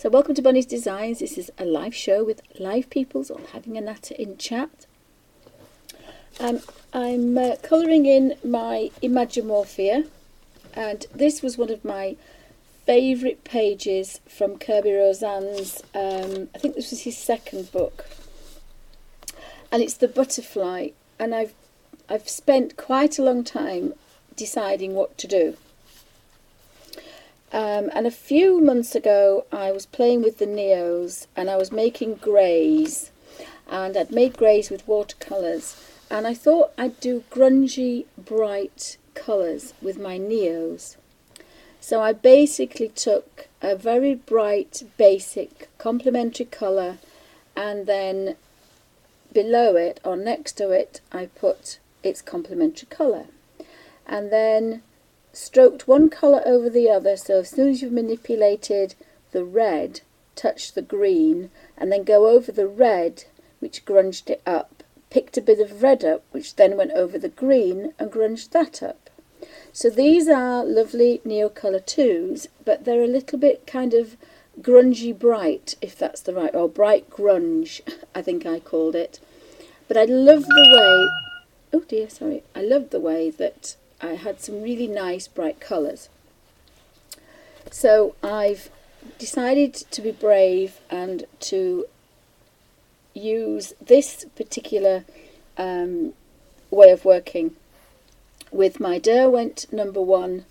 So welcome to Bonnie's Designs. This is a live show with live peoples all having a natter in chat. I'm colouring in my Imagimorphia, and this was one of my favourite pages from Kirby Rosan's, I think this was his second book, and it's the butterfly, and I've spent quite a long time deciding what to do. And a few months ago I was playing with the Neos and I was making greys, and I'd made greys with watercolours, and I thought I'd do grungy bright colours with my Neos. So I basically took a very bright basic complementary colour, and then below it or next to it I put its complementary colour, and then stroked one colour over the other, so as soon as you've manipulated the red, touch the green, and then go over the red, which grunged it up, picked a bit of red up, which then went over the green and grunged that up. So these are lovely Neocolour 2s, but they're a little bit kind of grungy bright, if that's the right, or bright grunge, I think I called it. But I love the way, oh dear, sorry, I love the way that I had some really nice bright colours. So I've decided to be brave and to use this particular way of working with my Derwent #1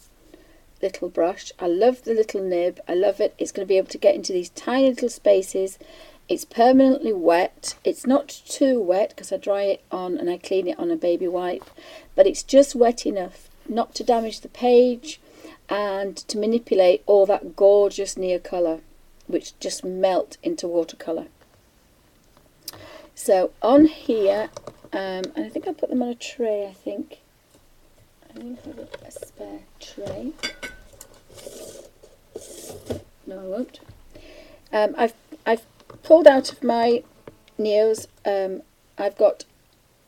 little brush. I love the little nib, I love it. It's going to be able to get into these tiny little spaces. It's permanently wet. It's not too wet because I dry it on and I clean it on a baby wipe, but it's just wet enough not to damage the page and to manipulate all that gorgeous Neocolour, which just melt into watercolour. So on here, and I think I put them on a tray, I think. I don't have a spare tray. No, I won't. I've pulled out of my Neos, I've got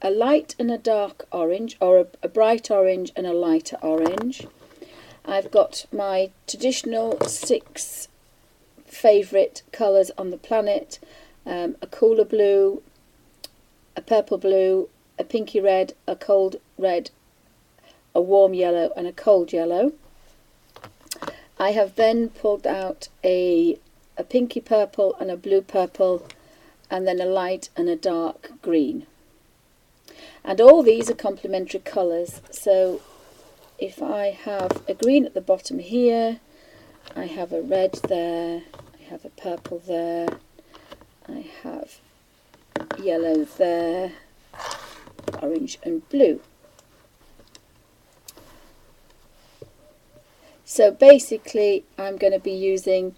a light and a dark orange, or a bright orange and a lighter orange. I've got my traditional 6 favourite colours on the planet, a cooler blue, a purple blue, a pinky red, a cold red, a warm yellow and a cold yellow. I have then pulled out a pinky purple and a blue purple, and then a light and a dark green. And all these are complementary colours, so if I have a green at the bottom here, I have a red there, I have a purple there, I have yellow there, orange and blue. So basically I'm going to be using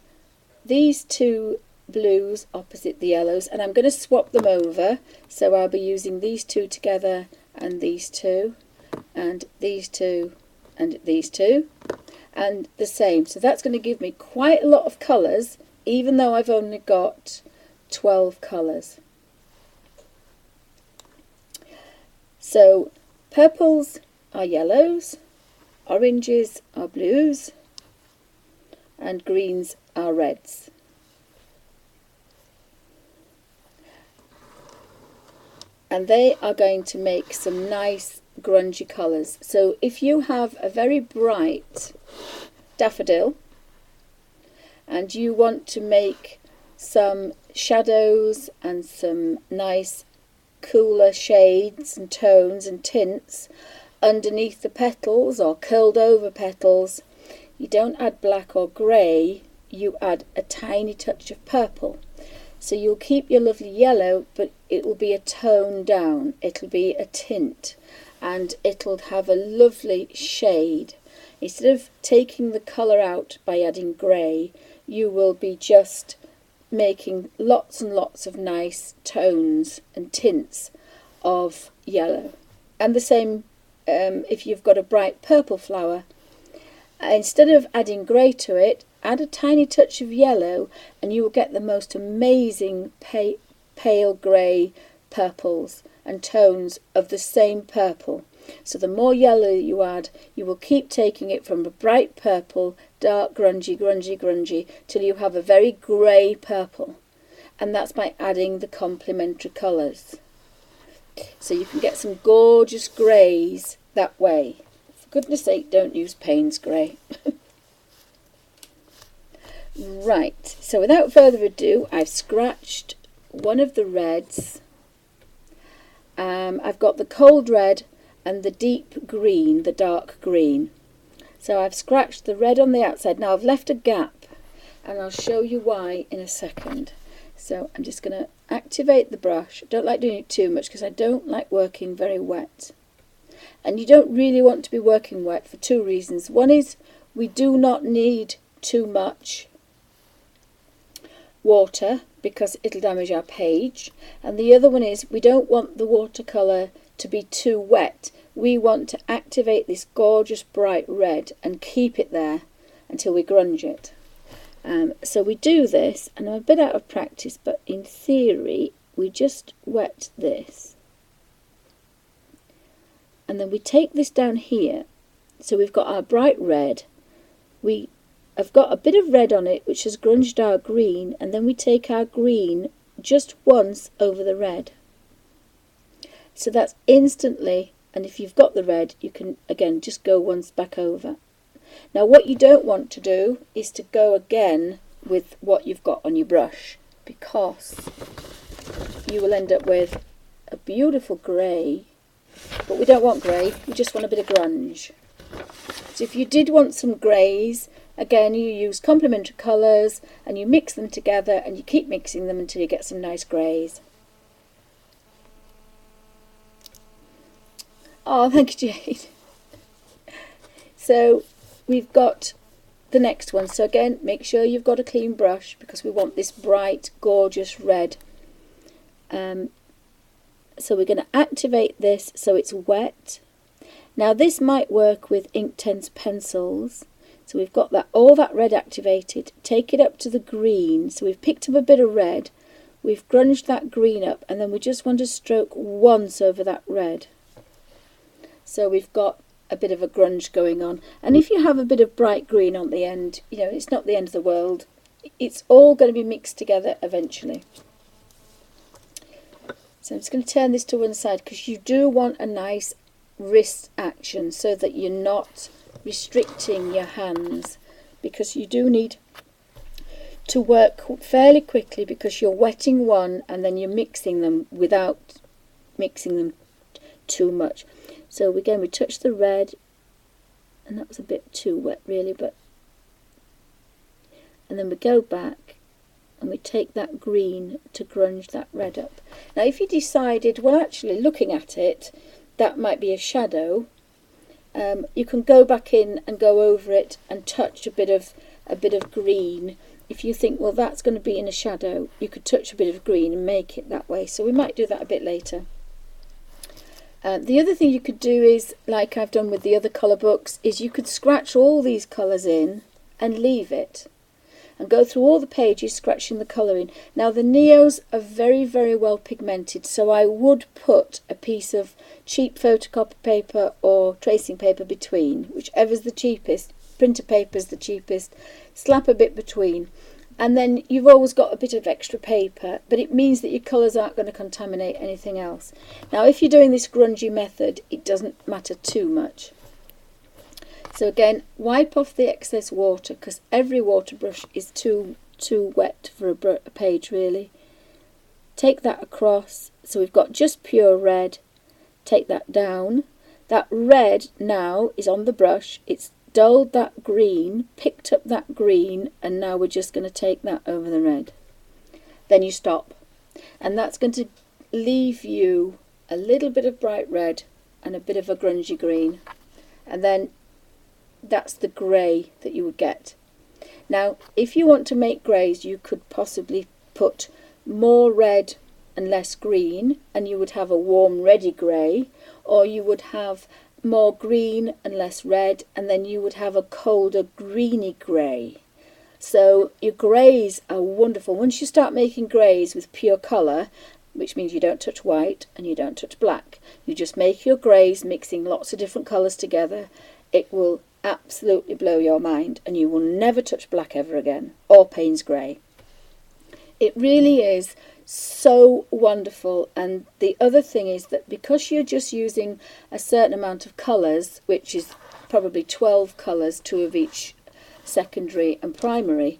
these 2 blues opposite the yellows, and I'm going to swap them over, so I'll be using these 2 together and these 2 and these 2 and these 2 and the same. So that's going to give me quite a lot of colours, even though I've only got 12 colours. So purples are yellows, oranges are blues, and greens are reds. And they are going to make some nice grungy colours. So if you have a very bright daffodil and you want to make some shadows and some nice cooler shades and tones and tints underneath the petals or curled over petals, you don't add black or grey, you add a tiny touch of purple. So you'll keep your lovely yellow, but it will be a tone down, it'll be a tint, and it'll have a lovely shade. Instead of taking the colour out by adding grey, you will be just making lots and lots of nice tones and tints of yellow. And the same if you've got a bright purple flower, instead of adding grey to it, add a tiny touch of yellow and you will get the most amazing pale grey purples and tones of the same purple. So the more yellow you add, you will keep taking it from a bright purple dark grungy, grungy, grungy, till you have a very grey purple. And that's by adding the complementary colours. So you can get some gorgeous greys that way. For goodness sake, don't use Payne's grey. Right, so without further ado, I've scratched one of the reds. I've got the cold red and the deep green, the dark green. So I've scratched the red on the outside. Now I've left a gap, and I'll show you why in a second. So I'm just going to activate the brush. I don't like doing it too much because I don't like working very wet. And you don't really want to be working wet for two reasons. One is we do not need too much water because it'll damage our page, and the other one is we don't want the watercolour to be too wet. We want to activate this gorgeous bright red and keep it there until we grunge it. So we do this, and I'm a bit out of practice, but in theory we just wet this and then we take this down here. So we've got our bright red, I've got a bit of red on it which has grunged our green, and then we take our green just once over the red. So that's instantly, and if you've got the red you can again just go once back over. Now what you don't want to do is to go again with what you've got on your brush, because you will end up with a beautiful grey, but we don't want grey, we just want a bit of grunge. So if you did want some greys, again you use complementary colours and you mix them together and you keep mixing them until you get some nice greys. Oh, thank you, Jade. So we've got the next one. So again, make sure you've got a clean brush because we want this bright, gorgeous red. So we're going to activate this so it's wet. Now this might work with Inktense pencils. So we've got that, all that red activated. Take it up to the green. So we've picked up a bit of red. We've grunged that green up, and then we just want to stroke once over that red. So we've got a bit of a grunge going on. And if you have a bit of bright green on the end, you know, it's not the end of the world. It's all going to be mixed together eventually. So I'm just going to turn this to one side because you do want a nice wrist action so that you're not restricting your hands, because you do need to work fairly quickly because you're wetting one and then you're mixing them without mixing them too much. So again we touch the red, and that was a bit too wet really, but and then we go back and we take that green to grunge that red up. Now if you decided, well actually looking at it, that might be a shadow, you can go back in and go over it and touch a bit of green. If you think, well that's going to be in a shadow, you could touch a bit of green and make it that way. So we might do that a bit later. The other thing you could do is, like I've done with the other colour books, is you could scratch all these colours in and leave it and go through all the pages scratching the colour in. Now the Neos are very, very well pigmented, so I would put a piece of cheap photocopy paper or tracing paper between, whichever's the cheapest. Printer paper's the cheapest. Slap a bit between, and then you've always got a bit of extra paper, but it means that your colours aren't going to contaminate anything else. Now if you're doing this grungy method, it doesn't matter too much. So again, wipe off the excess water, because every water brush is too wet for a page really. Take that across, so we've got just pure red. Take that down. That red now is on the brush, it's dulled that green, picked up that green, and now we're just going to take that over the red. Then you stop, and that's going to leave you a little bit of bright red and a bit of a grungy green, and then that's the grey that you would get. Now if you want to make greys, you could possibly put more red and less green, and you would have a warm reddy grey, or you would have more green and less red, and then you would have a colder greeny grey. So your greys are wonderful. Once you start making greys with pure colour, which means you don't touch white and you don't touch black, you just make your greys mixing lots of different colours together, it will absolutely blow your mind, and you will never touch black ever again, or Payne's grey. It really is so wonderful. And the other thing is that because you're just using a certain amount of colours, which is probably 12 colours, 2 of each secondary and primary,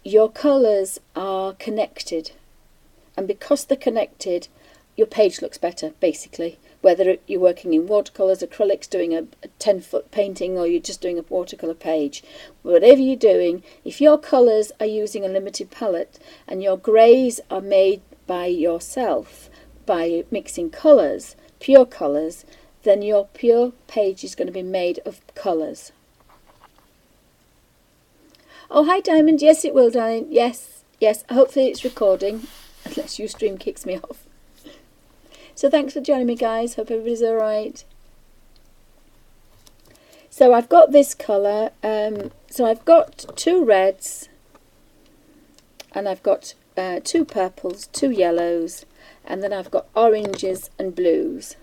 your colours are connected. And because they're connected, your page looks better, basically. Whether you're working in watercolours, acrylics, doing a 10-foot painting, or you're just doing a watercolour page. Whatever you're doing, if your colours are using a limited palette and your greys are made by yourself, by mixing colours, pure colours, then your pure page is going to be made of colours. Oh, hi Diamond. Yes, it will, darling. Yes, yes. Hopefully it's recording, unless Ustream kicks me off. So thanks for joining me, guys. Hope everybody's all right. So I've got this colour. So I've got 2 reds, and I've got 2 purples, 2 yellows, and then I've got oranges and blues.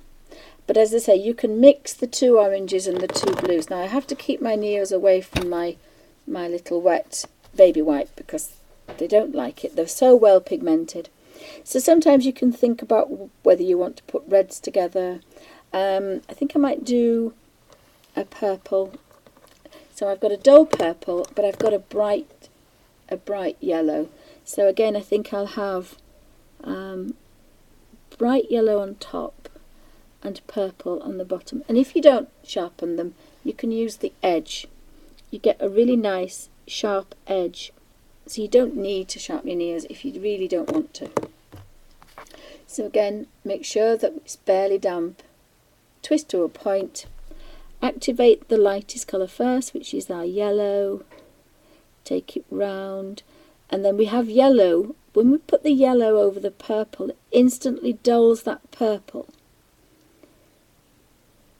But as I say, you can mix the 2 oranges and the 2 blues. Now I have to keep my Neos away from my little wet baby white because they don't like it. They're so well pigmented. So sometimes you can think about whether you want to put reds together. I think I might do a purple. So I've got a dull purple, but I've got a bright yellow. So again, I think I'll have bright yellow on top and purple on the bottom. And if you don't sharpen them, you can use the edge. You get a really nice sharp edge. So you don't need to sharpen your ears if you really don't want to. So again, make sure that it's barely damp. Twist to a point. Activate the lightest colour first, which is our yellow. Take it round. And then we have yellow. When we put the yellow over the purple, it instantly dulls that purple.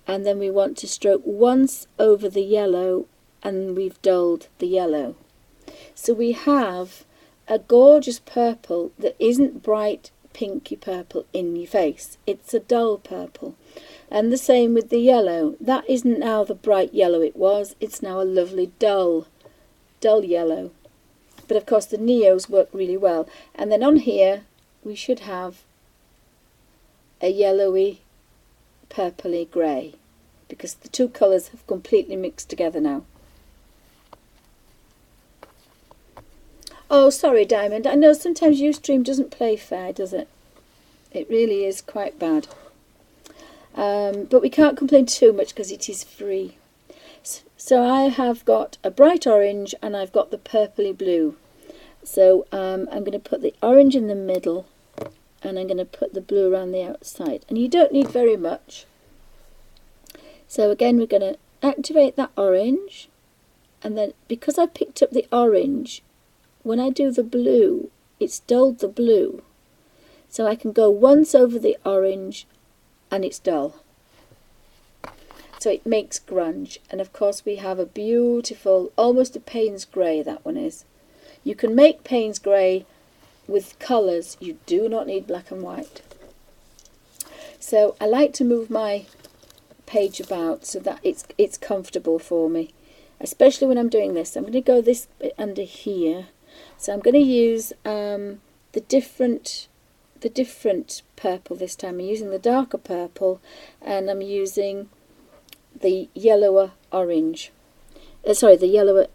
And then we want to stroke once over the yellow, and we've dulled the yellow. So we have a gorgeous purple that isn't bright pinky purple in your face. It's a dull purple. And the same with the yellow. That isn't now the bright yellow it was. It's now a lovely dull yellow. But of course the Neos work really well. And then on here we should have a yellowy purpley grey, because the 2 colours have completely mixed together now. Oh, sorry, Diamond. I know sometimes Ustream doesn't play fair, does it? It really is quite bad. But we can't complain too much because it is free. So I have got a bright orange and I've got the purpley blue. So I'm going to put the orange in the middle and I'm going to put the blue around the outside. And you don't need very much. So again, we're going to activate that orange. And then because I picked up the orange, when I do the blue, it's dulled the blue. So I can go once over the orange and it's dull. So it makes grunge. And of course we have a beautiful, almost a Payne's grey, that one is. You can make Payne's grey with colours. You do not need black and white. So I like to move my page about so that it's comfortable for me, especially when I'm doing this. I'm going to go this bit under here. So I'm going to use the different purple this time. I'm using the darker purple and I'm using the yellower orange. Sorry, the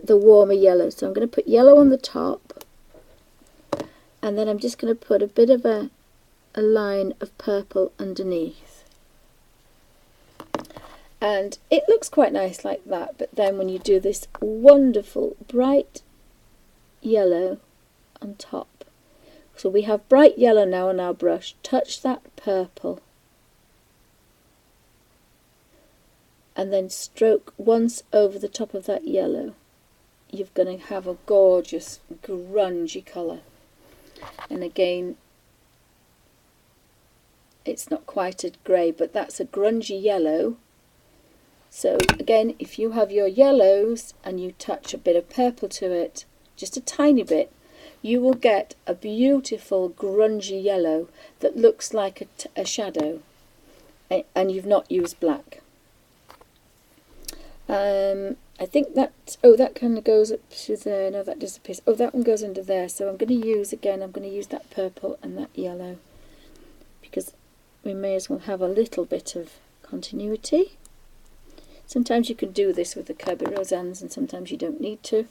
warmer yellow. So I'm going to put yellow on the top, and then I'm just going to put a bit of a line of purple underneath. And it looks quite nice like that, but then when you do this wonderful bright yellow on top. So we have bright yellow now on our brush. Touch that purple. And then stroke once over the top of that yellow. You're going to have a gorgeous grungy colour. And again, it's not quite a grey, but that's a grungy yellow. So again, if you have your yellows and you touch a bit of purple to it, just a tiny bit, you will get a beautiful grungy yellow that looks like a shadow, and you've not used black. I think that, oh, that kind of goes up to there. No, that disappears. Oh, that one goes under there. So I'm going to use, again, I'm going to use that purple and that yellow, because we may as well have a little bit of continuity. Sometimes you can do this with the Kirby Roseannes and sometimes you don't need to.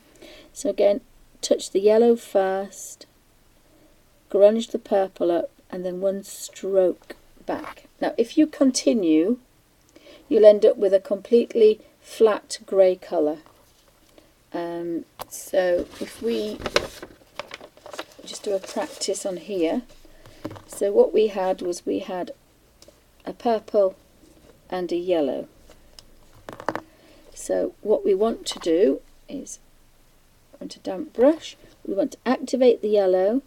So again, touch the yellow first, grunge the purple up, and then one stroke back. Now if you continue, you'll end up with a completely flat grey colour. So if we just do a practice on here, so what we had was we had a purple and a yellow. So what we want to do is, on a damp brush, we want to activate the yellow,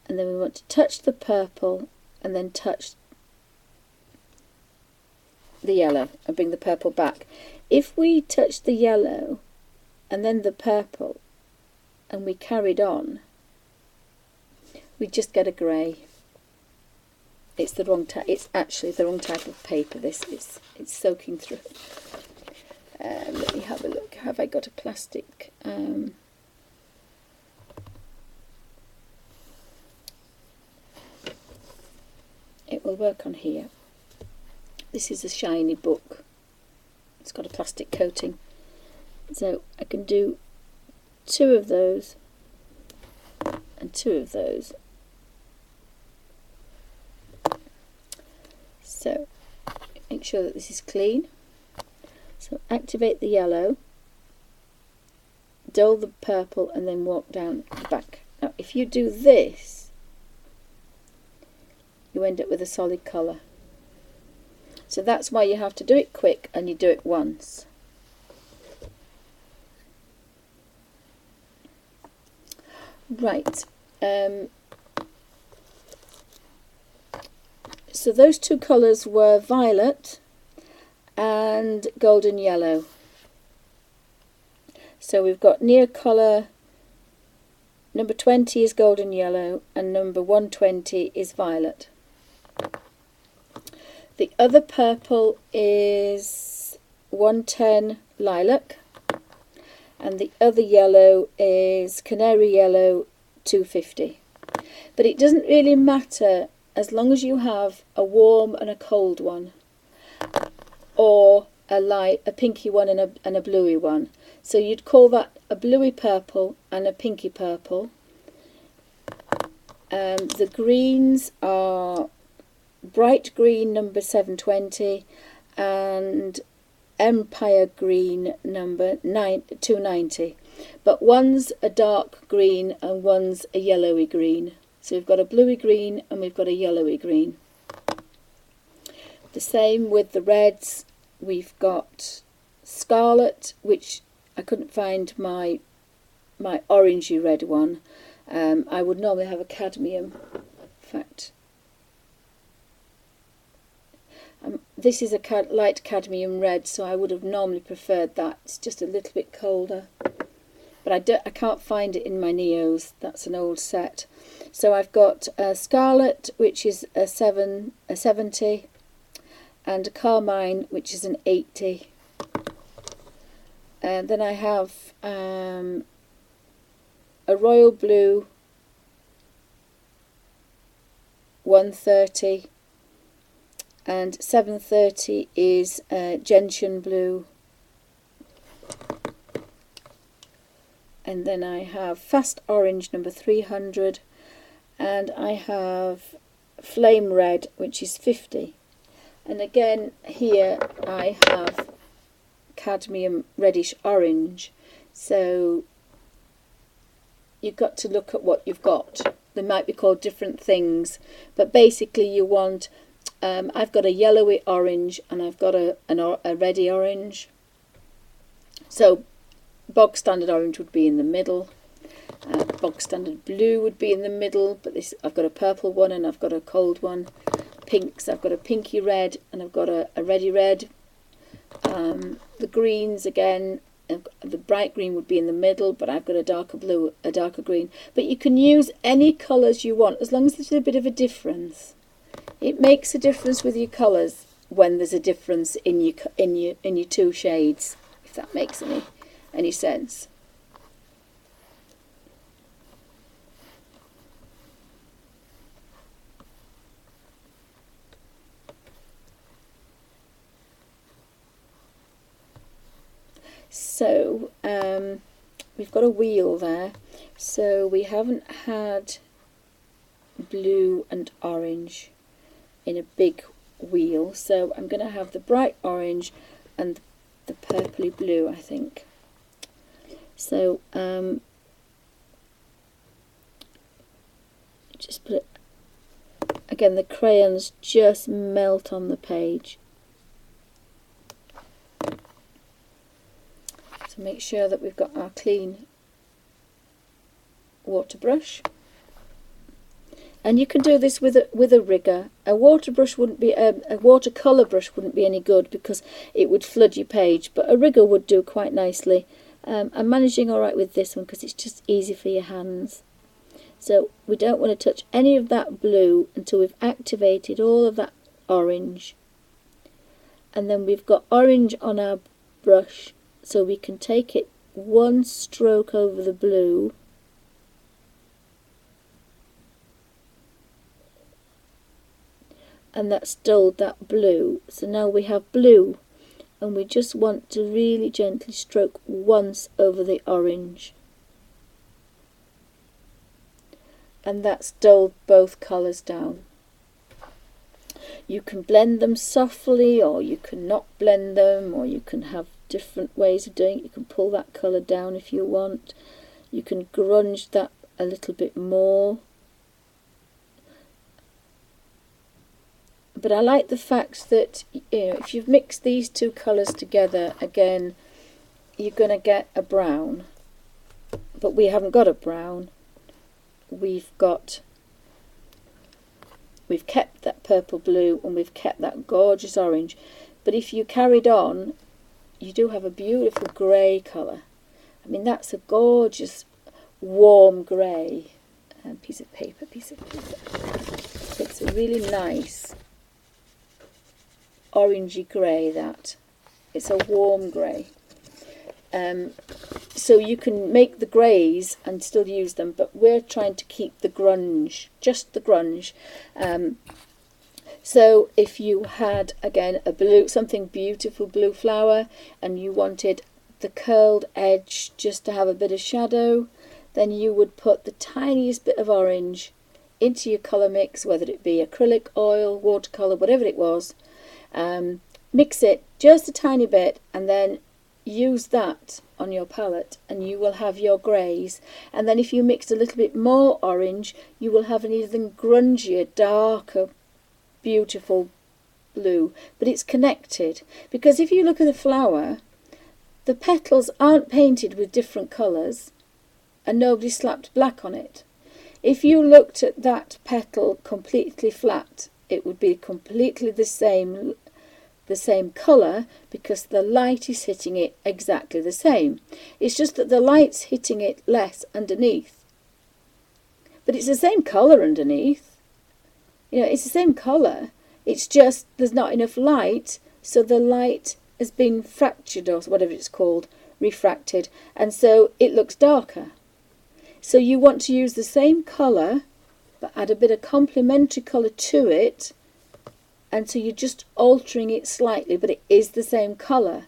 and then we want to touch the purple and then touch the yellow and bring the purple back. If we touch the yellow and then the purple and we carried on, we just get a grey. It's the wrong type. It's actually the wrong type of paper. This is. It's soaking through. Let me have a look. Have I got a plastic? It will work on here. This is a shiny book. It's got a plastic coating. So I can do 2 of those and 2 of those. So make sure that this is clean. So activate the yellow, dull the purple, and then walk down the back. Now if you do this, you end up with a solid colour. So that's why you have to do it quick and you do it once. Right. So those 2 colours were violet and golden yellow. So we've got near colour, number 20 is golden yellow and number 120 is violet. The other purple is 110 lilac, and the other yellow is canary yellow 250. But it doesn't really matter as long as you have a warm and a cold one, or a pinky one and a bluey one. So you'd call that a bluey purple and a pinky purple. The greens are bright green number 720 and Empire green number 290, but one's a dark green and one's a yellowy green. So we've got a bluey green and we've got a yellowy green. The same with the reds. We've got scarlet, which I couldn't find my orangey red one. I would normally have a cadmium. In fact, this is a light cadmium red, so I would have normally preferred that. It's just a little bit colder. But I can't find it in my Neos. That's an old set. So I've got a scarlet, which is a 70, and a carmine, which is an 80. And then I have a royal blue 130, and 730 is gentian blue. And then I have fast orange number 300, and I have flame red, which is 50. And again here I have cadmium reddish orange. So you've got to look at what you've got. They might be called different things, but basically you want, I've got a yellowy orange and I've got a reddy orange. So bog standard orange would be in the middle, bog standard blue would be in the middle, but this, I've got a purple one and I've got a cold one. Pinks, I've got a pinky red and I've got a reddy red. The greens, again, the bright green would be in the middle, but I've got a darker blue, a darker green. But you can use any colours you want as long as there's a bit of a difference. It makes a difference with your colours when there's a difference in your two shades, if that makes any sense. So we've got a wheel there, so we haven't had blue and orange in a big wheel, so I'm going to have the bright orange and the purpley blue, I think. So just put it again, the crayons just melt on the page. So make sure that we've got our clean water brush, and you can do this with a rigger. A water brush wouldn't be a watercolor brush wouldn't be any good because it would flood your page, but a rigger would do quite nicely. I'm managing all right with this one because it's just easy for your hands. So we don't want to touch any of that blue until we've activated all of that orange, and then we've got orange on our brush, so we can take it one stroke over the blue, and that's dulled that blue. So now we have blue, and we just want to really gently stroke once over the orange, and that's dulled both colours down. You can blend them softly, or you can not blend them, or you can have different ways of doing it. You can pull that colour down if you want. You can grunge that a little bit more. But I like the fact that, you know, if you've mixed these two colours together, again, you're going to get a brown. But we haven't got a brown. We've kept that purple blue, and we've kept that gorgeous orange. But if you carried on, you do have a beautiful grey colour. I mean, that's a gorgeous warm grey. Piece of paper. It's a really nice orangey grey, that. It's a warm grey. So you can make the greys and still use them, but we're trying to keep the grunge, just the grunge. So if you had, again, a blue, something beautiful blue flower, and you wanted the curled edge just to have a bit of shadow, then you would put the tiniest bit of orange into your colour mix, whether it be acrylic, oil, watercolour, whatever it was. Mix it just a tiny bit, and then use that on your palette, and you will have your greys. And then if you mix a little bit more orange, you will have an even grungier, darker, beautiful blue. But it's connected, because if you look at the flower, the petals aren't painted with different colours, and nobody slapped black on it. If you looked at that petal completely flat, it would be completely the same colour, because the light is hitting it exactly the same. It's just that the light's hitting it less underneath, but it's the same colour underneath. You know, it's the same colour. It's just there's not enough light, so the light has been fractured, or whatever it's called, refracted, and so it looks darker. So you want to use the same colour, but add a bit of complementary colour to it, and so you're just altering it slightly, but it is the same colour.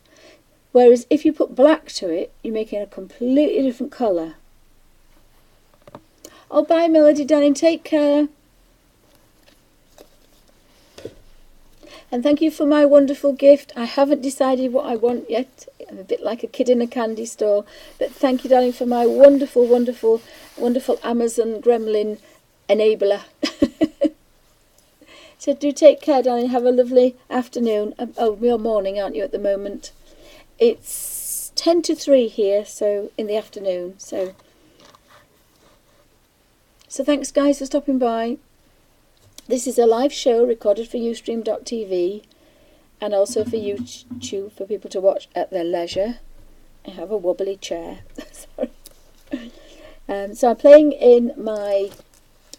Whereas if you put black to it, you're making a completely different colour. Oh, bye, Melody, darling. Take care. And thank you for my wonderful gift. I haven't decided what I want yet. I'm a bit like a kid in a candy store. But thank you, darling, for my wonderful, wonderful, wonderful Amazon gremlin enabler. So do take care, darling. Have a lovely afternoon. Oh, you're morning, aren't you, at the moment? It's 10 to 3 here, so in the afternoon. So thanks, guys, for stopping by. This is a live show recorded for Ustream.tv, and also for YouTube for people to watch at their leisure. I have a wobbly chair. Sorry. So I'm playing in my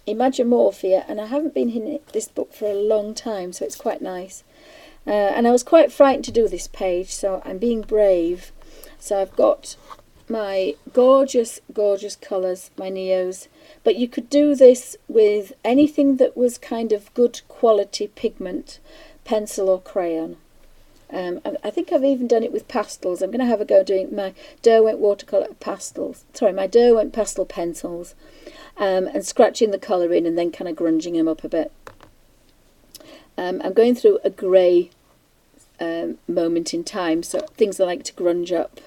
Imagimorphia, and I haven't been in this book for a long time, so it's quite nice. And I was quite frightened to do this page, so I'm being brave. So I've got my gorgeous, gorgeous colours, my Neos. But you could do this with anything that was kind of good quality pigment, pencil or crayon. I think I've even done it with pastels. I'm going to have a go doing my Derwent watercolour pastels. Sorry, my Derwent pastel pencils, and scratching the colour in and then kind of grunging them up a bit. I'm going through a grey moment in time, so things I like to grunge up,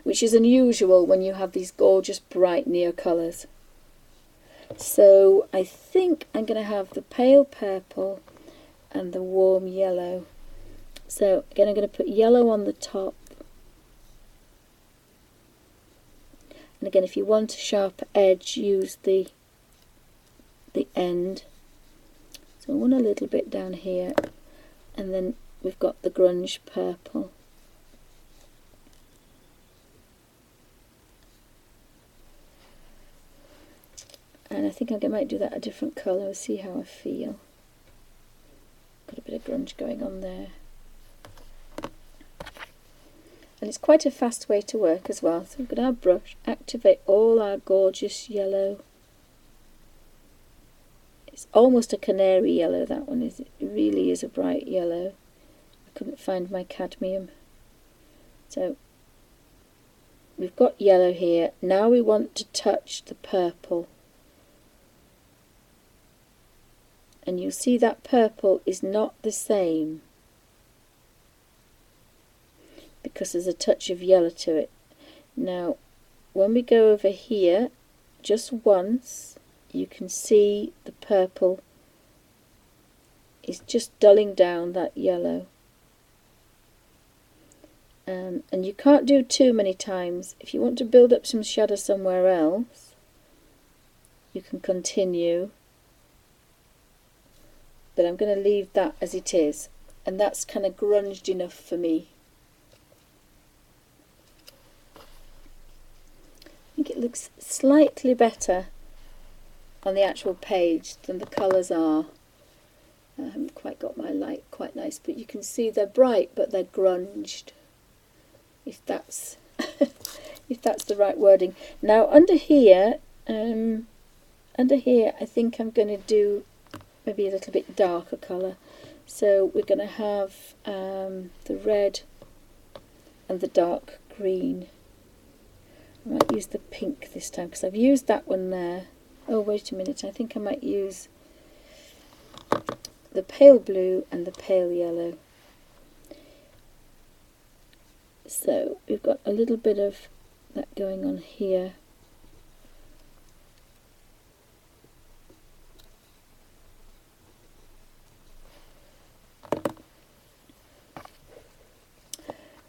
which is unusual when you have these gorgeous bright neo colours. So I think I'm going to have the pale purple and the warm yellow. So again, I'm going to put yellow on the top. And again, if you want a sharp edge, use the end. So I want a little bit down here, and then we've got the grunge purple. And I think I might do that a different colour, see how I feel. Got a bit of grunge going on there. And it's quite a fast way to work as well. So we've got our brush, activate all our gorgeous yellow. It's almost a canary yellow, that one is. It really is a bright yellow. I couldn't find my cadmium. So we've got yellow here. Now we want to touch the purple. And you'll see that purple is not the same, because there's a touch of yellow to it. Now when we go over here just once, you can see the purple is just dulling down that yellow. And you can't do too many times. If you want to build up some shadow somewhere else, you can continue, but I'm going to leave that as it is, and that's kind of grunged enough for me. I think it looks slightly better on the actual page than the colours are. I haven't quite got my light quite nice, but you can see they're bright but they're grunged, if that's if that's the right wording. Now under here I think I'm going to do maybe a little bit darker colour. So we're going to have the red and the dark green. I might use the pink this time because I've used that one there. Oh, wait a minute, I think I might use the pale blue and the pale yellow. So we've got a little bit of that going on here.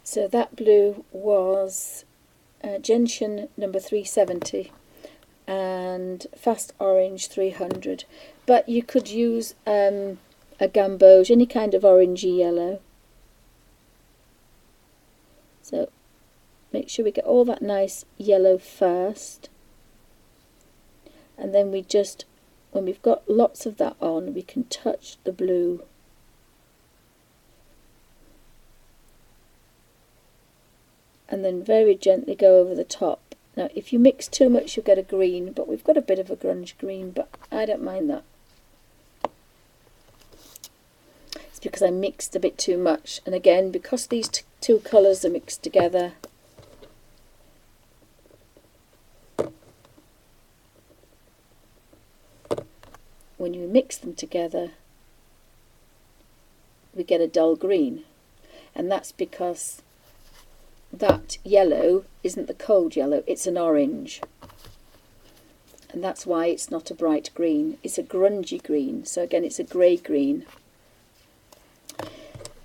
So that blue was gentian number 370 and fast orange 300, but you could use a gamboge, any kind of orangey yellow. So make sure we get all that nice yellow first, and then we just, when we've got lots of that on, we can touch the blue. And then very gently go over the top. Now if you mix too much you'll get a green, but we've got a bit of a grunge green, but I don't mind that. It's because I mixed a bit too much, and again because these two colours are mixed together, when you mix them together we get a dull green, and that's because that yellow isn't the cold yellow, it's an orange, and that's why it's not a bright green, it's a grungy green. So again it's a grey green,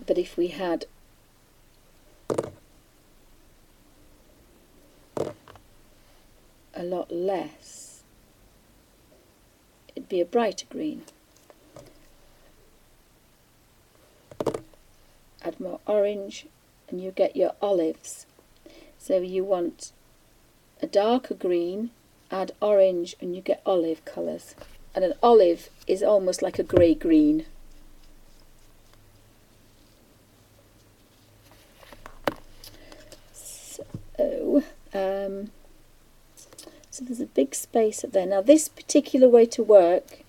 but if we had a lot less it'd be a brighter green. Add more orange and you get your olives. So you want a darker green, add orange, and you get olive colours. And an olive is almost like a grey green. space up there. Now this particular way to work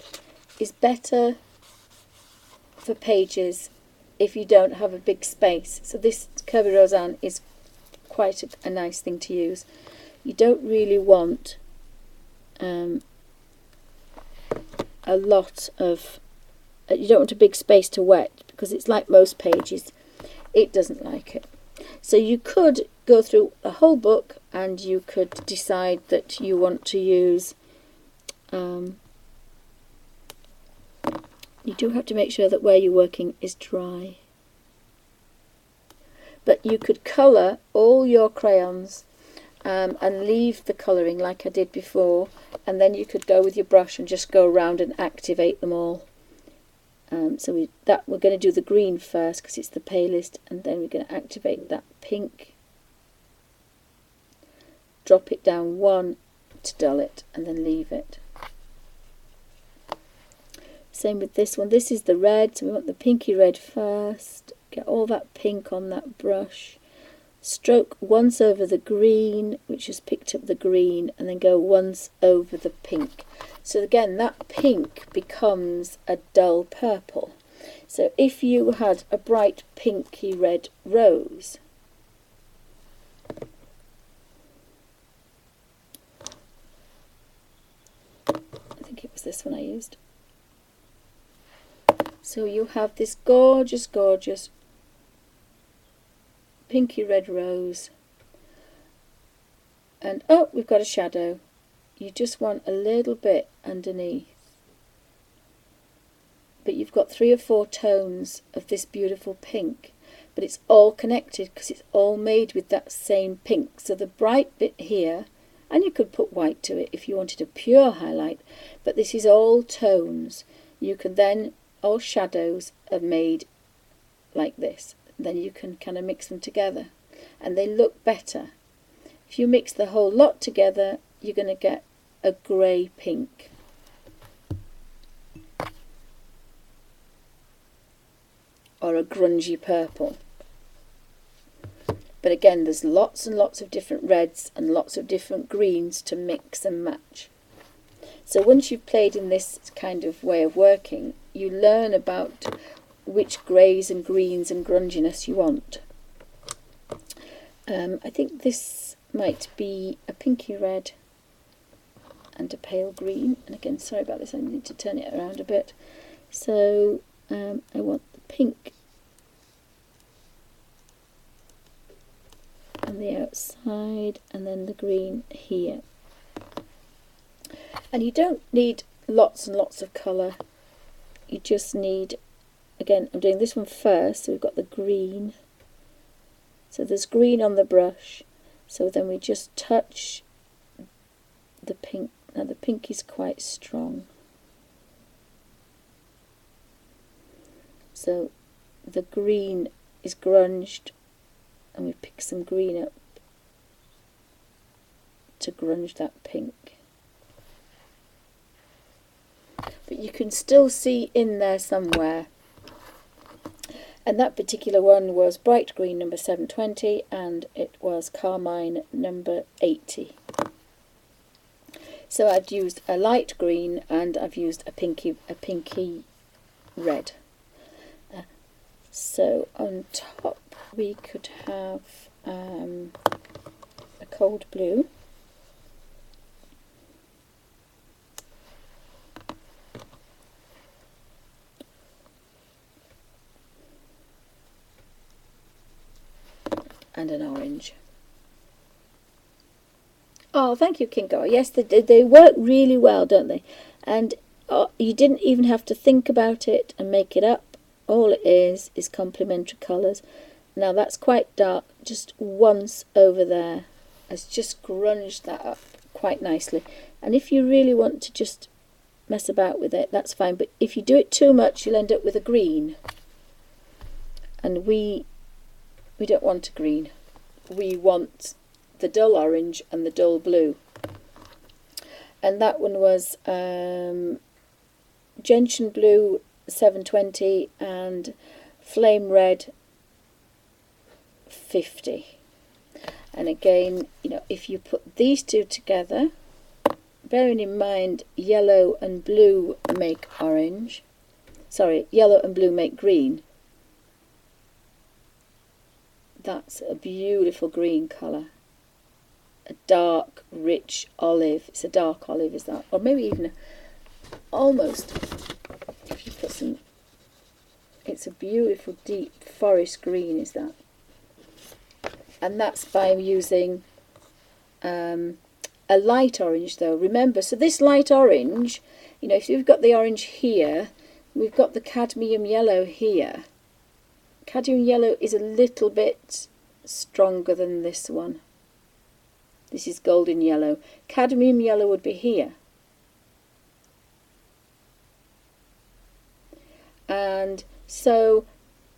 is better for pages if you don't have a big space. So this Kirby Roseanne is quite a nice thing to use. You don't really want a lot of, you don't want a big space to wet, because it's like most pages, it doesn't like it. So you could go through a whole book and you could decide that you want to use, you do have to make sure that where you're working is dry. But you could colour all your crayons and leave the colouring like I did before, and then you could go with your brush and just go around and activate them all. So we're going to do the green first because it's the palest, and then we're going to activate that pink. Drop it down one to dull it, and then leave it. Same with this one. This is the red, so we want the pinky red first. Get all that pink on that brush. Stroke once over the green, which has picked up the green, and then go once over the pink. So again, that pink becomes a dull purple. So if you had a bright pinky red rose, I think it was this one I used. So you have this gorgeous, gorgeous pinky red rose, and oh, we've got a shadow. You just want a little bit underneath, but you've got 3 or 4 tones of this beautiful pink, but it's all connected because it's all made with that same pink. So the bright bit here, and you could put white to it if you wanted a pure highlight, but this is all tones. You can then, all shadows are made like this. Then you can kind of mix them together and they look better. If you mix the whole lot together, you're going to get a grey pink. Or a grungy purple. But again, there's lots and lots of different reds and lots of different greens to mix and match. So once you've played in this kind of way of working, you learn about which greys and greens and grunginess you want. I think this might be a pinky red and a pale green, and again, sorry about this, I need to turn it around a bit. So I want the pink on the outside and then the green here. And you don't need lots and lots of colour, you just need, again, I'm doing this one first, so we've got the green. So there's green on the brush, so then we just touch the pink. Now the pink is quite strong. So the green is grunged, and we pick some green up to grunge that pink. But you can still see in there somewhere. And that particular one was bright green number 720, and it was carmine number 80. So I've used a light green and I've used a pinky red. So on top we could have a cold blue. And an orange. Oh, thank you, Kinko. Yes, they work really well, don't they? And you didn't even have to think about it and make it up. All it is complementary colours. Now that's quite dark. Just once over there, has just grunged that up quite nicely. And if you really want to just mess about with it, that's fine. But if you do it too much, you'll end up with a green. And we don't want a green. We want the dull orange and the dull blue. And that one was gentian blue 720 and flame red 50. And again, you know, if you put these two together, bearing in mind yellow and blue make orange. Sorry, yellow and blue make green. That's a beautiful green colour. A dark, rich olive. It's a dark olive, is that? Or maybe even almost, if you put some, it's a beautiful deep forest green, is that? And that's by using a light orange though, remember. So this light orange, you know, if you've got the orange here, we've got the cadmium yellow here. Cadmium yellow is a little bit stronger than this one. This is golden yellow. Cadmium yellow would be here. And so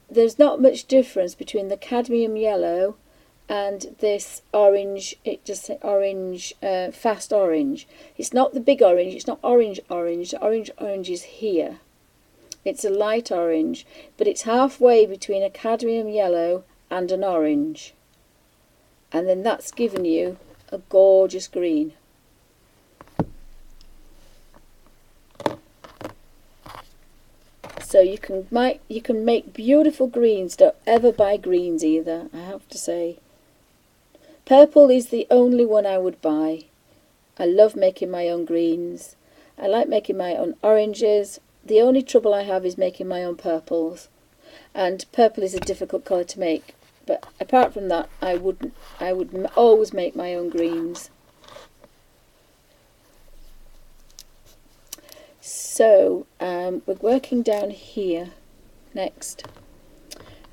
there's not much difference between the cadmium yellow and this orange. It just says orange, fast orange. It's not the big orange, it's not orange orange. The orange is here. It's a light orange, but it's halfway between a cadmium yellow and an orange. And then that's given you a gorgeous green. So you can make beautiful greens. Don't ever buy greens either, I have to say. Purple is the only one I would buy. I love making my own greens. I like making my own oranges. The only trouble I have is making my own purples. And purple is a difficult colour to make. But apart from that, I would always make my own greens. So we're working down here next,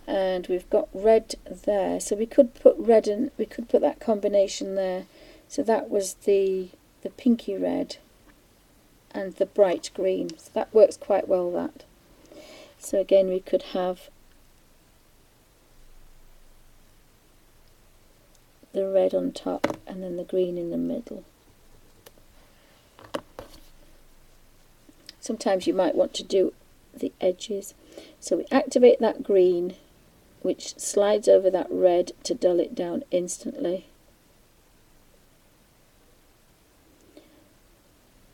and we've got red there. So we could put red and we could put that combination there. So that was the pinky red and the bright green. So that works quite well. That. So again, we could have the red on top and then the green in the middle. Sometimes you might want to do the edges. So we activate that green, which slides over that red to dull it down instantly.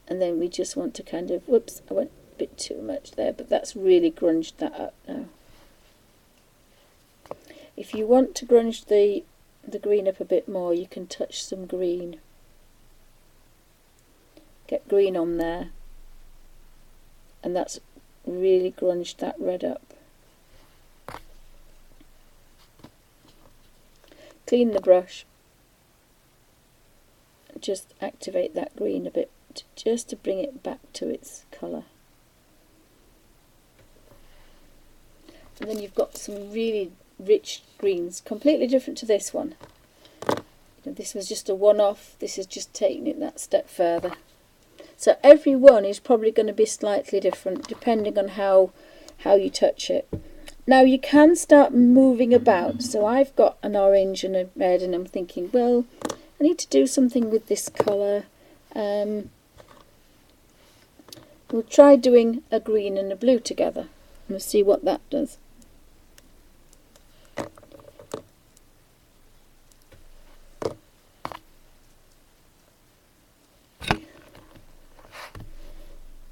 And then we just want to kind of, whoops, I went a bit too much there, but that's really grunged that up now. If you want to grunge the green up a bit more, you can touch some green. Get green on there. And that's really grunged that red up. Clean the brush. Just activate that green a bit, just to bring it back to its colour. And then you've got some really rich greens, completely different to this one. This was just a one-off, this is just taking it that step further. So every one is probably going to be slightly different depending on how you touch it. Now you can start moving about. So I've got an orange and a red and I'm thinking, well, I need to do something with this colour. We'll try doing a green and a blue together and we'll see what that does.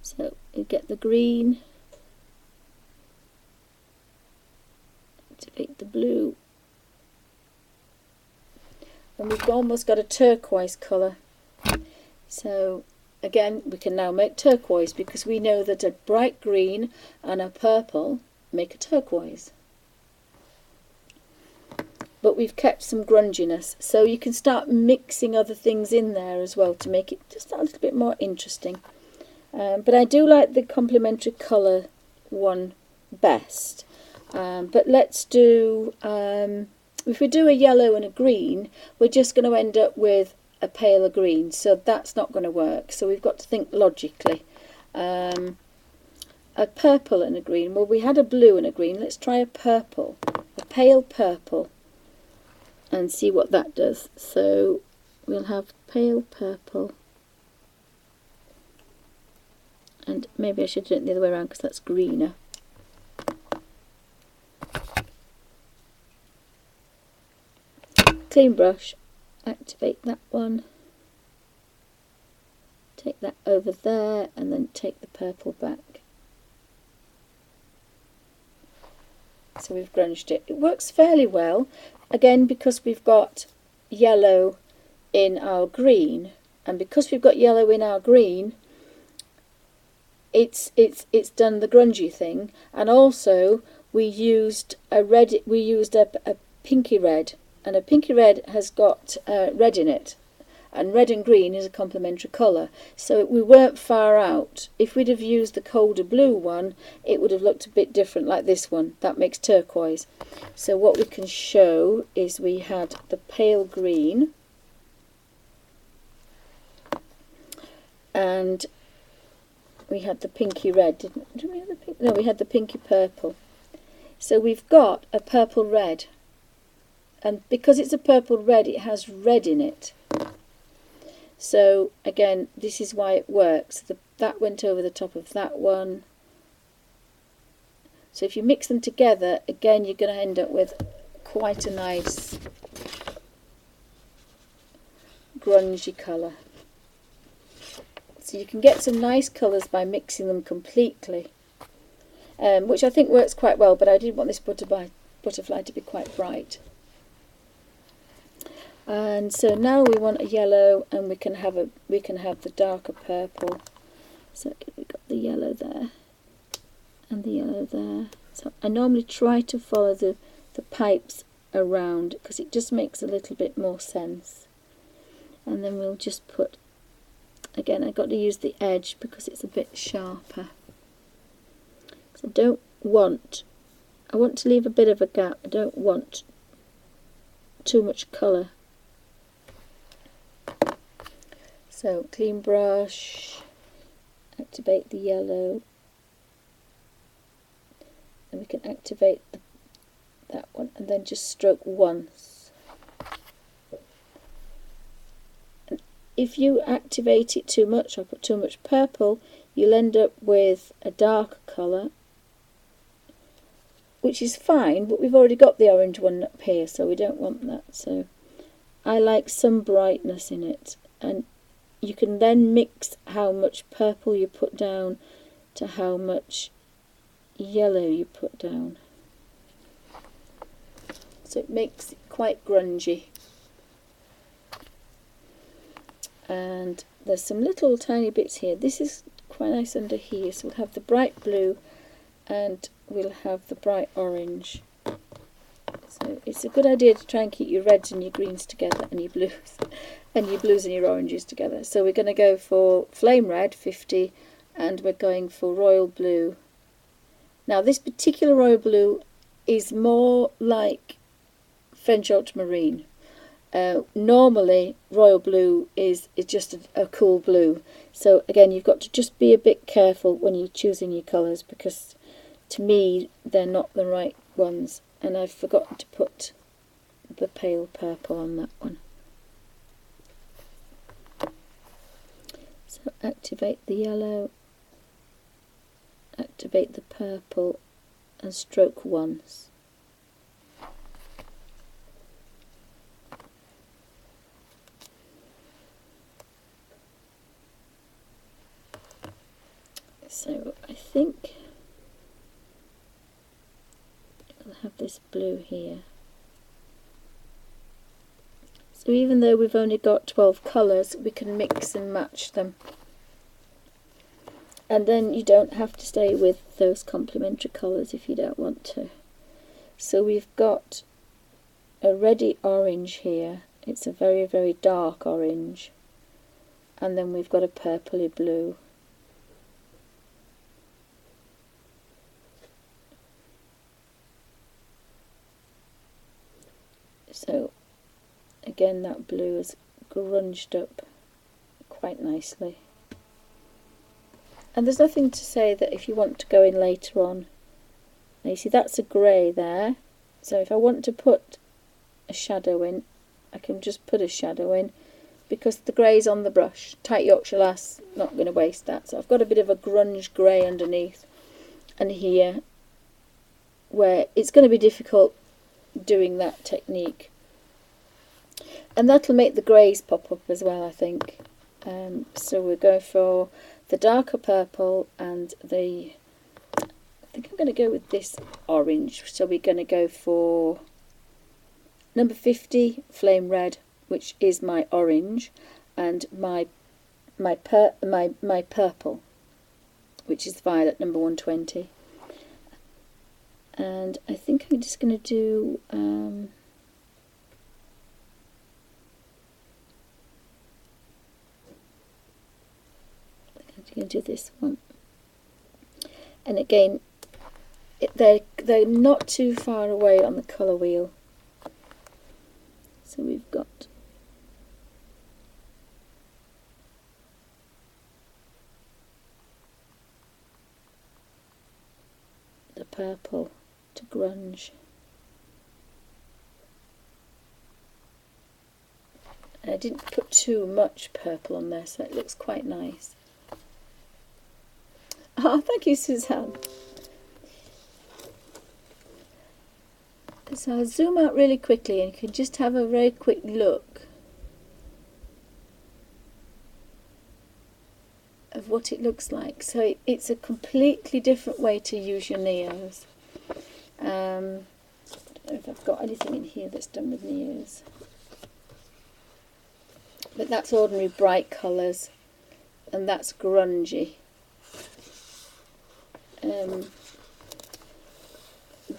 So you get the green, activate the blue, and we've almost got a turquoise colour. So again, we can now make turquoise because we know that a bright green and a purple make a turquoise. But we've kept some grunginess, so you can start mixing other things in there as well to make it just a little bit more interesting. But I do like the complementary colour one best. But let's do, if we do a yellow and a green, we're just going to end up with a paler green, so that's not going to work. So we've got to think logically. A purple and a green, well, we had a blue and a green, let's try a purple, a pale purple, and see what that does. So we'll have pale purple. And maybe I should do it the other way around because that's greener. Clean brush, activate that one. take that over there and then take the purple back. So we've grunged it. It works fairly well, again because we've got yellow in our green, and because we've got yellow in our green, it's done the grungy thing. And also we used a pinky red, and a pinky red has got red in it, and red and green is a complementary colour, so we weren't far out. If we'd have used the colder blue one, it would have looked a bit different, like this one that makes turquoise. So what we can show is we had the pale green, and we had the pinky red, didn't we have the pink? No, we had the pinky purple. So we've got a purple red, and because it's a purple red, it has red in it. So again, this is why it works. That went over the top of that one. So if you mix them together, again, you're going to end up with quite a nice grungy colour. So you can get some nice colours by mixing them completely, which I think works quite well, but I did want this butterfly to be quite bright. And so now we want a yellow, and we can have the darker purple. So we've got the yellow there and the yellow there. So I normally try to follow the pipes around because it just makes a little bit more sense. And then we'll just put, again, I got to use the edge because it's a bit sharper. So I want to leave a bit of a gap. I don't want too much colour. So clean brush, activate the yellow, and we can activate that one, and then just stroke once. And if you activate it too much or put too much purple, you'll end up with a dark colour, which is fine, but we've already got the orange one up here, so we don't want that. So I like some brightness in it, and you can then mix how much purple you put down to how much yellow you put down. So it makes it quite grungy. And there's some little tiny bits here. This is quite nice under here. So we'll have the bright blue and we'll have the bright orange. So it's a good idea to try and keep your reds and your greens together, and your blues and your oranges together. So we're going to go for flame red 50, and we're going for royal blue. Now this particular royal blue is more like French ultramarine. Normally royal blue is just a cool blue. So again, you've got to just be a bit careful when you're choosing your colours, because to me they're not the right ones. And I've forgotten to put the pale purple on that one. So activate the yellow, activate the purple, and stroke once. So I think I'll have this blue here. So even though we've only got 12 colours, we can mix and match them. And then you don't have to stay with those complementary colours if you don't want to. So we've got a reddy orange here. It's a very, very dark orange. And then we've got a purpley blue. So again, that blue is grunged up quite nicely. And there's nothing to say that if you want to go in later on. Now you see that's a grey there. So if I want to put a shadow in, I can just put a shadow in, because the grey's on the brush. Tight Yorkshire Lass, not going to waste that. So I've got a bit of a grunge grey underneath and here, where it's going to be difficult doing that technique. And that'll make the greys pop up as well, I think. So we're going for the darker purple and I think I'm going to go with this orange. So we're going to go for number 50 flame red, which is my orange, and my purple, which is violet, number 120. And I think I'm just going to do I'm going to do this one. And again, they're not too far away on the colour wheel. So we've got the purple to grunge. And I didn't put too much purple on there, so it looks quite nice. Oh, thank you, Suzanne. So I'll zoom out really quickly and you can just have a very quick look of what it looks like. So it's a completely different way to use your Neos. I don't know if I've got anything in here that's done with Neos. But that's ordinary bright colours, and that's grungy.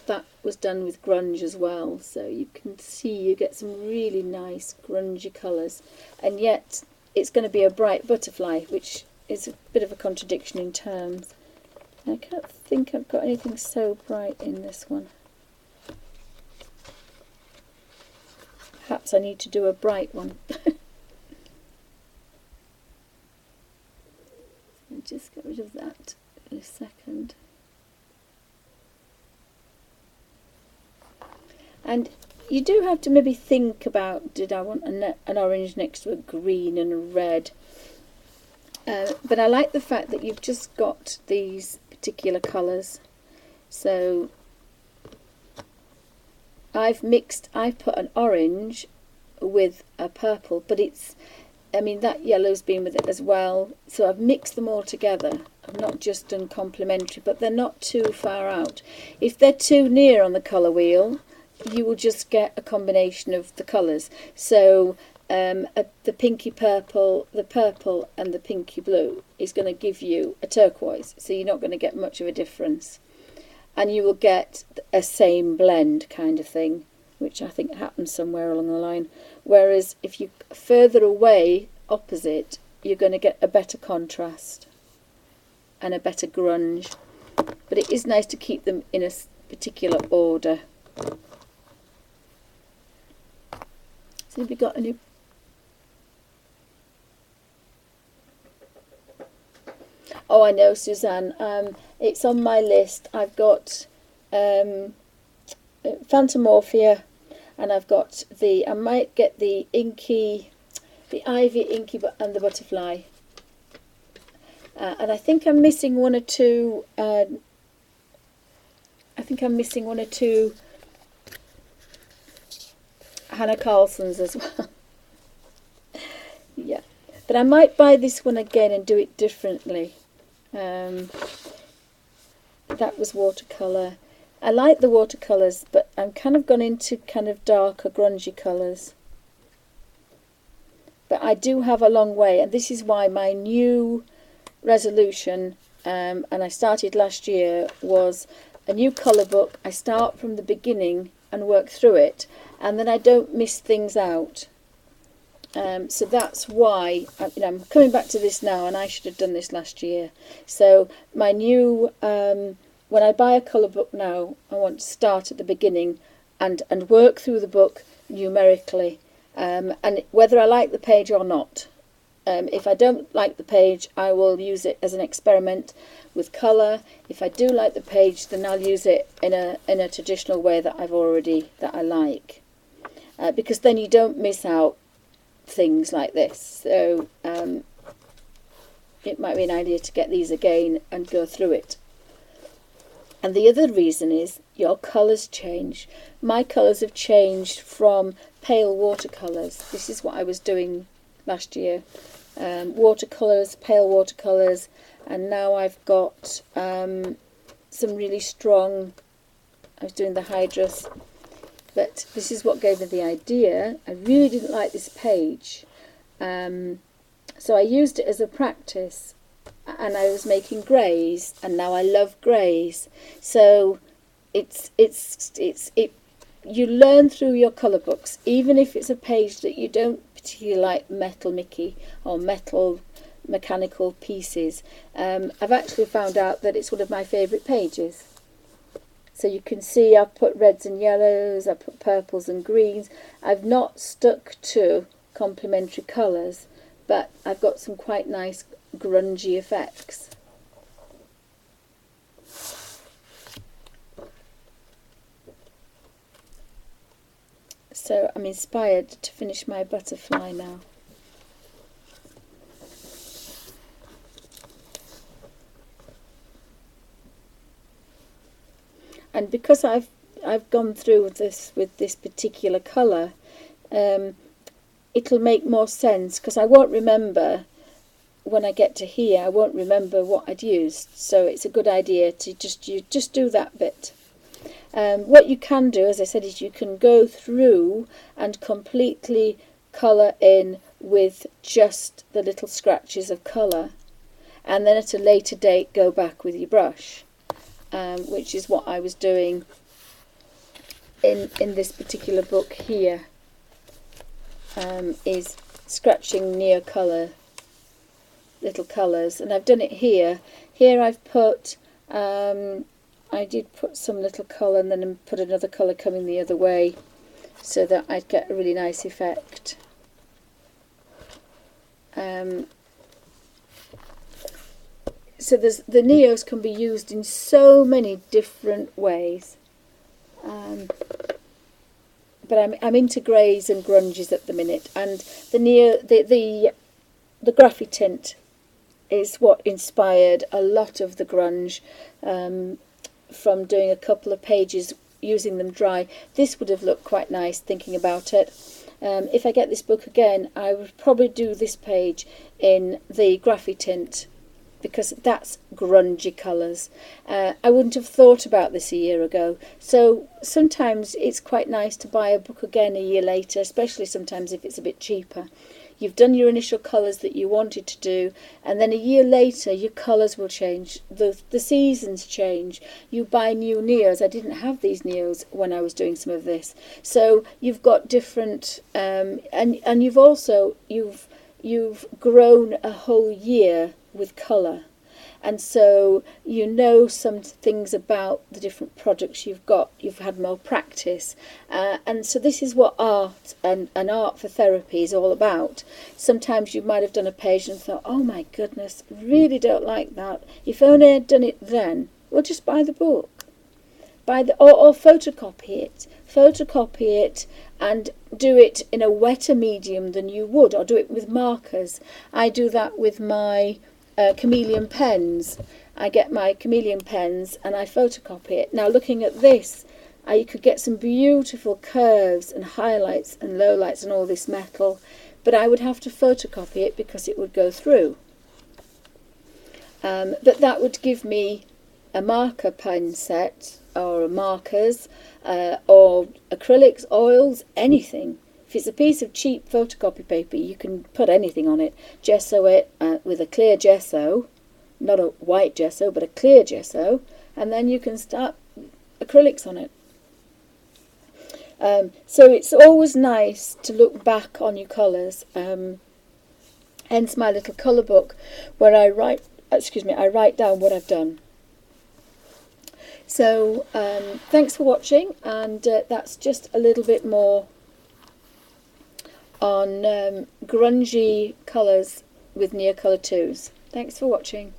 That was done with grunge as well, so you can see you get some really nice grungy colours, and yet it's going to be a bright butterfly, which is a bit of a contradiction in terms. I can't think I've got anything so bright in this one. Perhaps I need to do a bright one. I'll just get rid of that in a second. And you do have to maybe think about, did I want an orange next to a green and a red? But I like the fact that you've just got these particular colours. So I've put an orange with a purple, but that yellow's been with it as well. So I've mixed them all together. I've not just done complementary, but they're not too far out. If they're too near on the colour wheel, you will just get a combination of the colours. So the pinky purple, the purple and the pinky blue is going to give you a turquoise, so you're not going to get much of a difference, and you will get a same blend kind of thing, which I think happens somewhere along the line. Whereas if you further away opposite, you're going to get a better contrast and a better grunge, but it is nice to keep them in a particular order. So have we got any? Oh, I know, Suzanne. It's on my list. I've got Imagimorphia, and I've got I might get the ivy inky, and the butterfly. And I think I'm missing one or two. Hannah Carlson's as well. Yeah, but I might buy this one again and do it differently. That was watercolour. I like the watercolours, but I'm kind of gone into kind of darker grungy colours. But I do have a long way, and this is why my new resolution, and I started last year, was a new colour book. I start from the beginning and work through it, and then I don't miss things out. So that's why I'm coming back to this now, and I should have done this last year. So my new, when I buy a colour book now, I want to start at the beginning and work through the book numerically, and whether I like the page or not. If I don't like the page, I will use it as an experiment with colour. If I do like the page, then I'll use it in a traditional way that I like, because then you don't miss out things like this. So it might be an idea to get these again and go through it. And the other reason is your colours change. My colours have changed from pale watercolours. This is what I was doing last year. watercolours, pale watercolours, and now I've got some really strong, I was doing the Hydrus, but this is what gave me the idea. I really didn't like this page, so I used it as a practice, and I was making greys, and now I love greys. So you learn through your colour books, even if it's a page that you don't particularly like, metal Mickey or metal mechanical pieces. I've actually found out that it's one of my favourite pages. So you can see I've put reds and yellows, I've put purples and greens. I've not stuck to complementary colours, but I've got some quite nice grungy effects. So I'm inspired to finish my butterfly now. And because I've gone through this with this particular colour, it'll make more sense, because I won't remember when I get to here. I won't remember what I'd used, so it's a good idea to just do that bit. What you can do, as I said, is you can go through and completely colour in with just the little scratches of colour, and then at a later date go back with your brush. Which is what I was doing in this particular book here, is scratching near colour, little colours, and I've done it here. Here I've put, I did put some little colour and then put another colour coming the other way, so that I'd get a really nice effect. So the Neos can be used in so many different ways, but I'm into greys and grunges at the minute, and the graphy tint is what inspired a lot of the grunge, from doing a couple of pages using them dry. This would have looked quite nice, thinking about it. If I get this book again, I would probably do this page in the graphy tint, because that's grungy colours. I wouldn't have thought about this a year ago. So sometimes it's quite nice to buy a book again a year later, especially sometimes if it's a bit cheaper. You've done your initial colours that you wanted to do, and then a year later your colours will change, the seasons change, you buy new Neos. I didn't have these Neos when I was doing some of this. So you've got different, and you've grown a whole year with colour, and so you know some things about the different products you've got. You've had more practice, and so this is what art and art for therapy is all about. Sometimes you might have done a page and thought, oh my goodness, really don't like that. If only I'd done it then. Well, just buy the book, or photocopy it and do it in a wetter medium than you would, or do it with markers. I do that with my chameleon pens. I get my chameleon pens and I photocopy it. Now, looking at this, you could get some beautiful curves and highlights and lowlights and all this metal, but I would have to photocopy it because it would go through. But that would give me a marker pen set, or markers, or acrylics, oils, anything. If it's a piece of cheap photocopy paper, you can put anything on it. Gesso it with a clear gesso, not a white gesso, but a clear gesso, and then you can start acrylics on it. So it's always nice to look back on your colours. Hence my little colour book, where I write down what I've done. So thanks for watching, and that's just a little bit more on grungy colours with Neocolor 2s. Thanks for watching.